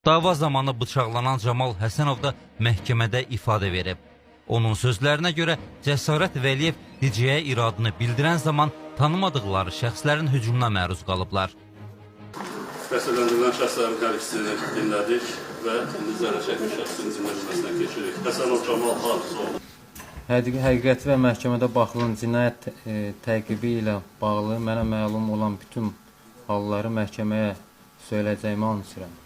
Dava zamanı bıçaqlanan Camal Həsənov da məhkəmədə ifadə verib. Onun sözlərinə görə Cəsarət Vəliyev DCyə iradını bildirən zaman tanımadıqları şəxslərin hücumuna məruz qalıblar. Təsdiqləndirilən şəxslərin hər ikisini dinlədik və indi zərər çəkmiş şəxsin dinlənilməsinə keçirik. Həsənov Camal Hadisoğlu. Həqiqəti və məhkəmədə baxılan cinayət təqibi ilə bağlı mənə məlum olan bütün halları məhkəməyə söyləyəcəyimi and içirəm.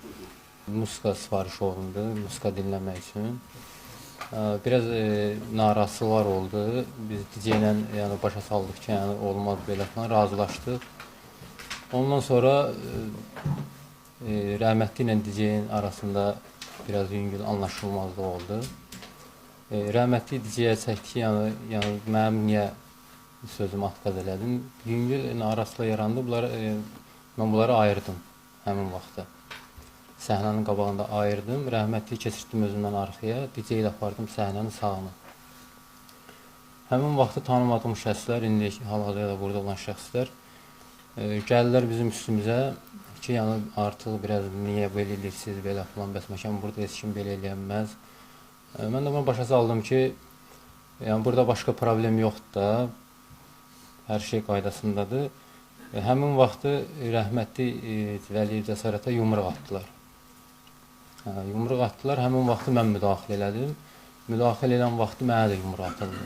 Muska sifariş olundu, muska dinləmək üçün. Biraz narazılıqlar oldu. Biz DJ ilə başa saldıq ki, olmaz belə falan, razılaşdıq. Ondan sonra rəhmətli ilə DJ-nin arasında biraz yüngül anlaşılmazlıq oldu. Rəhmətli DJ-yə çəkdi ki, yəni mənim niyə sözümü atqaz elədim. Yüngül narazılıq yarandı. Mən bunları ayırdım həmin vaxtda. Səhnənin qabağında ayırdım, rəhmətli keçirtdim özümdən arxaya, DJ-yi də apardım səhnənin sağına. Həmin vaxtı tanımadığım şəxslər, indi hal-hazırda burada olan şəxslər gəlirlər bizim üstümüzə ki, yəni artıq biraz niyə belə edirsiniz, belə falan, bəs məkan burada heç kim belə eləyənməz. Mən də buna başa saldım ki, yəni burada başqa problem yoxdur da, hər şey qaydasındadır. Həmin vaxtı rəhmətli Vəliyev Cəsarətə yumruq atdılar. Yumruq atdılar, həmin vaxtı mən müdaxilə elədim. Müdaxilə edən vaxtı mənə də yumruq atıldı.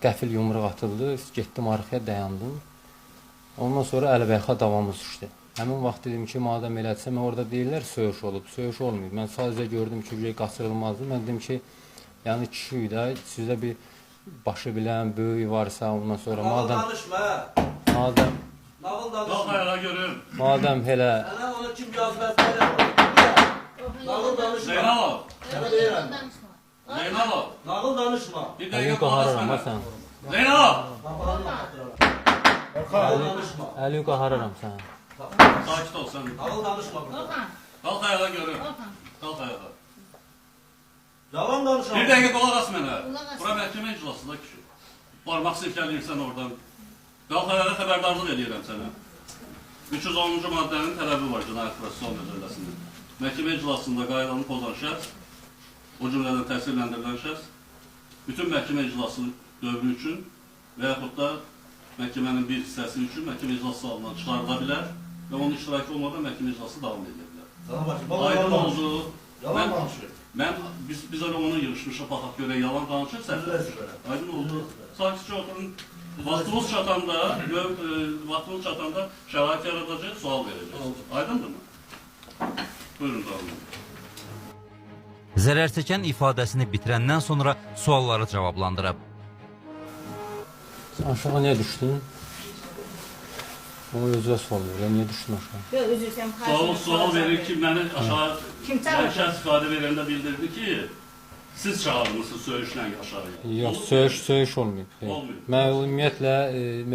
Qəfil yumruq atıldı, getdim arxaya dayandım. Ondan sonra əlbəyaxa davamı düşdü. Həmin vaxt dedim ki, madəm elədirsə, mən orada deyirlər, söyüş olub, söyüş olmayıb. Mən sadəcə gördüm ki, qaçırılmazdı. Mən dedim ki, yəni kişiyik də, sizdə bir başı bilən, böyük varsa, ondan sonra madəm elə Zeynalov! Nağıl danışma! Əlin qaharıram, sən. Zeynalov! Əlin qaharıram, sən. Sakit ol sen. Nağıl danışma burada. Kalk ayağa görün. Kalk ayağa. Yalan danışma. Bir dakika kulak as mənə. Bura məhkəmə iclasında kişi. Barmaq silkələyirsən oradan. Kalk ayağa xəbərdarlıq edirəm sənə. 310-cu maddənin tələbi var Cinayət Prosessual Məcəlləsində. Məhkəmə iclasında qaydanı pozan şəxs, o cümlədən təsirləndirilən şəxs, bütün məhkəmə iclası dövrü üçün və yaxud da məhkəmənin bir hissəsi üçün məhkəmə iclası salonundan çıxarıla bilər və onun iştirakı olmadan məhkəmə iclası davam edə bilər. Aydın oldu. Biz öyle onu yığışmışa baxaq görək, yalan danışır, səhv. Aydın oldu. Sakitcə oturun. Vaxtımız çatanda şərait yaradacaq, sual verəcək. Aydındır mı? Buyurun, davam edin. Zərər çəkən ifadəsini bitirəndən sonra sualları cavablandırıb. Sən aşağı niyə düşdün? O özünə sual verir, niyə düşdün aşağı? Sual verir ki, məni aşağı şəxs ifadə verəndə bildirdi ki, siz çağırmışsınız söyüşlə aşağıya. Yox, söyüş olmayıb. Mən ümumiyyətlə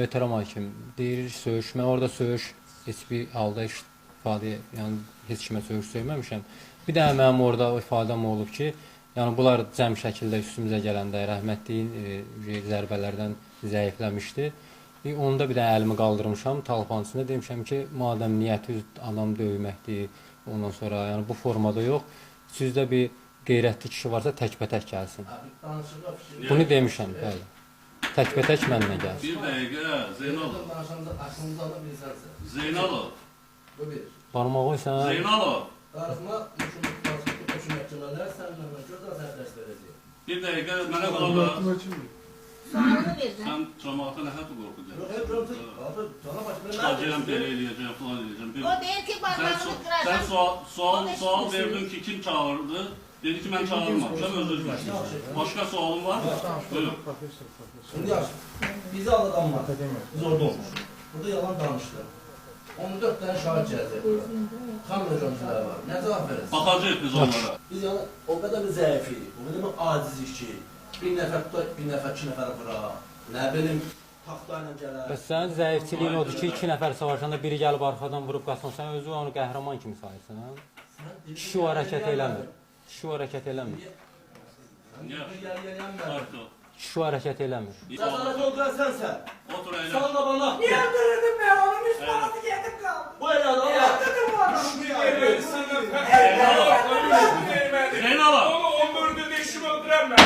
möhtərəm hakim deyir, söyüş, mən orada söyüş heç bir halda ifadə, yəni heç kimə söyüş söyləməmişəm. Bir də mənim orada ifadəm olub ki, yəni bunlar cəm şəkildə üstümüzə gələndə rəhmətliyin zərbələrdən zəifləmişdi. Onda bir də əlimi qaldırmışam, talpanın içində demişəm ki, madəm niyyəti adam döyməkdir, ondan sonra yəni bu formada yox, sizdə bir qeyrətli kişi varsa təkbətək gəlsin. Bunu demişəm, bəli. Təkbətək mənlə gəlsin. Bir dəqiqə, Zeynalov. Barmağı sən... Zeynalov. Bir dəqiqə, mənə qulaq. Sən cəmaata nə hətta qorxu çıxacağım, belə eləyəcəm, falan eləyəcəm. O deyir ki, barmağını qıracaq. Sən sual verdin ki, kim çağırdı? Dedi ki, mən çağırmamışam, özür başqa sualım var mı? Buyur. Bizi aldanma, biz orada olmuşuz. Burada yalan danışdı. 14 tane şahit cəzədir. Kan məcamcılar var. Nə cavab verəsin? Baxacaq biz onlara. Biz yəni o qədər bir zəifirik, o qədər bir acizik ki, bir nəfər tutar, bir nəfər, iki nəfər vura, nə bilim, taxtayla gələr. Bəs sənin zəifçiliyin odur ki, iki nəfər savaşanda biri gəlib arxadan vurub qaçsan, sən özü onu qəhrəman kimi sayırsan, hə? Kişi o hərəkət eləmir. Kişi o hərəkət eləmir. Kişi hərəkət eləmir. Cəsarət öldürən sənsən. Otur əyləş. Sağ qabana. Niye öldürdün ben onun üstüne gidip kaldım. Bu el adam. Öldürdün bu adamı. Zeynal'a. Onu 14'ünde eşimi öldüren ben.